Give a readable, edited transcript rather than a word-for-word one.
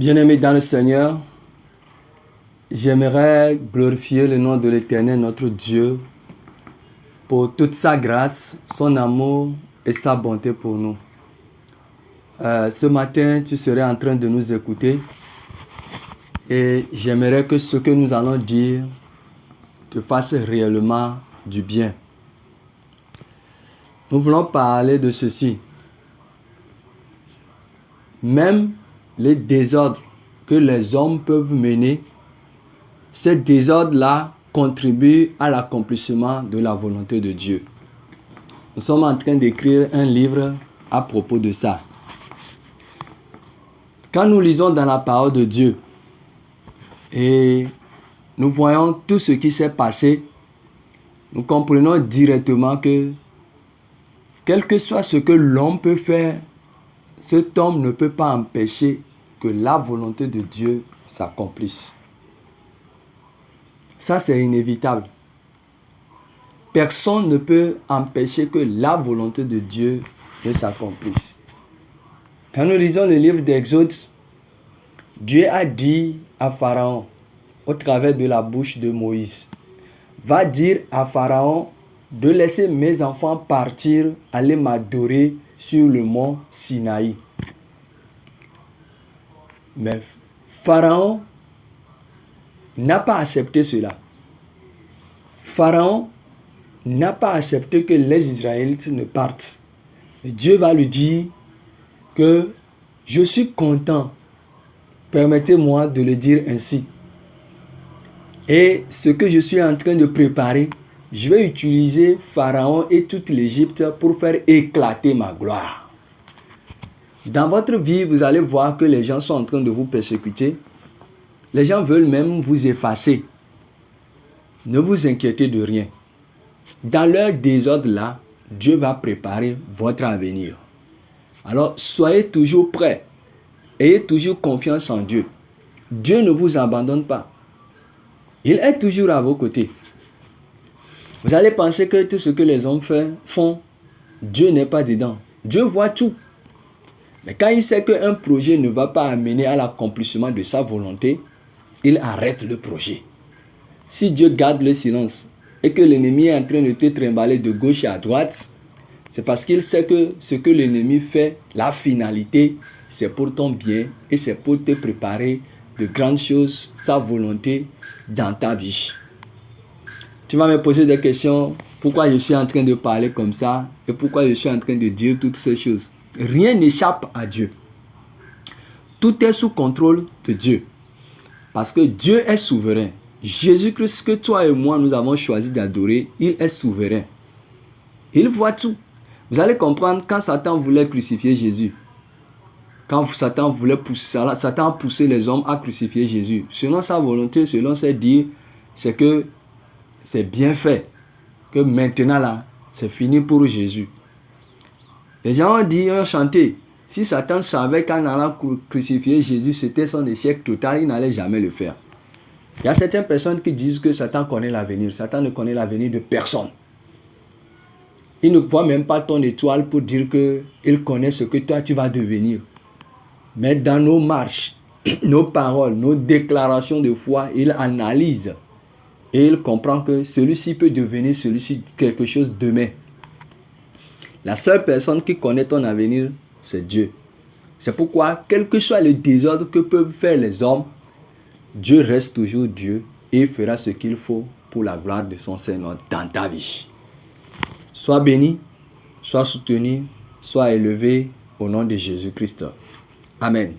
Bien-aimés dans le Seigneur, j'aimerais glorifier le nom de l'Éternel, notre Dieu, pour toute sa grâce, son amour et sa bonté pour nous. Ce matin, tu serais en train de nous écouter et j'aimerais que ce que nous allons dire te fasse réellement du bien. Nous voulons parler de ceci. Même les désordres que les hommes peuvent mener, ces désordres-là contribuent à l'accomplissement de la volonté de Dieu. Nous sommes en train d'écrire un livre à propos de ça. Quand nous lisons dans la parole de Dieu et nous voyons tout ce qui s'est passé, nous comprenons directement que quel que soit ce que l'homme peut faire, cet homme ne peut pas empêcher que la volonté de Dieu s'accomplisse. Ça, c'est inévitable. Personne ne peut empêcher que la volonté de Dieu ne s'accomplisse. Quand nous lisons le livre d'Exode, Dieu a dit à Pharaon, au travers de la bouche de Moïse, va dire à Pharaon de laisser mes enfants partir, aller m'adorer sur le mont Sinaï. Mais Pharaon n'a pas accepté cela. Pharaon n'a pas accepté que les Israélites ne partent. Et Dieu va lui dire que je suis content, permettez-moi de le dire ainsi. Et ce que je suis en train de préparer, je vais utiliser Pharaon et toute l'Égypte pour faire éclater ma gloire. Dans votre vie, vous allez voir que les gens sont en train de vous persécuter. Les gens veulent même vous effacer. Ne vous inquiétez de rien. Dans leur désordre là, Dieu va préparer votre avenir. Alors, soyez toujours prêts. Ayez toujours confiance en Dieu. Dieu ne vous abandonne pas. Il est toujours à vos côtés. Vous allez penser que tout ce que les hommes font, Dieu n'est pas dedans. Dieu voit tout. Mais quand il sait qu'un projet ne va pas amener à l'accomplissement de sa volonté, il arrête le projet. Si Dieu garde le silence et que l'ennemi est en train de te trimballer de gauche à droite, c'est parce qu'il sait que ce que l'ennemi fait, la finalité, c'est pour ton bien et c'est pour te préparer de grandes choses, sa volonté dans ta vie. Tu vas me poser des questions, pourquoi je suis en train de parler comme ça et pourquoi je suis en train de dire toutes ces choses. Rien n'échappe à Dieu. Tout est sous contrôle de Dieu. Parce que Dieu est souverain. Jésus-Christ que toi et moi nous avons choisi d'adorer, il est souverain. Il voit tout. Vous allez comprendre quand Satan voulait crucifier Jésus. Quand Satan a poussé les hommes à crucifier Jésus. Selon sa volonté, selon ses dires, c'est que c'est bien fait. Que maintenant là, c'est fini pour Jésus. Les gens ont chanté. Si Satan savait qu'en allant crucifier Jésus, c'était son échec total, il n'allait jamais le faire. Il y a certaines personnes qui disent que Satan connaît l'avenir. Satan ne connaît l'avenir de personne. Il ne voit même pas ton étoile pour dire qu'il connaît ce que toi tu vas devenir. Mais dans nos marches, nos paroles, nos déclarations de foi, il analyse. Et il comprend que celui-ci peut devenir celui-ci quelque chose demain. La seule personne qui connaît ton avenir, c'est Dieu. C'est pourquoi, quel que soit le désordre que peuvent faire les hommes, Dieu reste toujours Dieu et fera ce qu'il faut pour la gloire de son Seigneur dans ta vie. Sois béni, sois soutenu, sois élevé au nom de Jésus-Christ. Amen.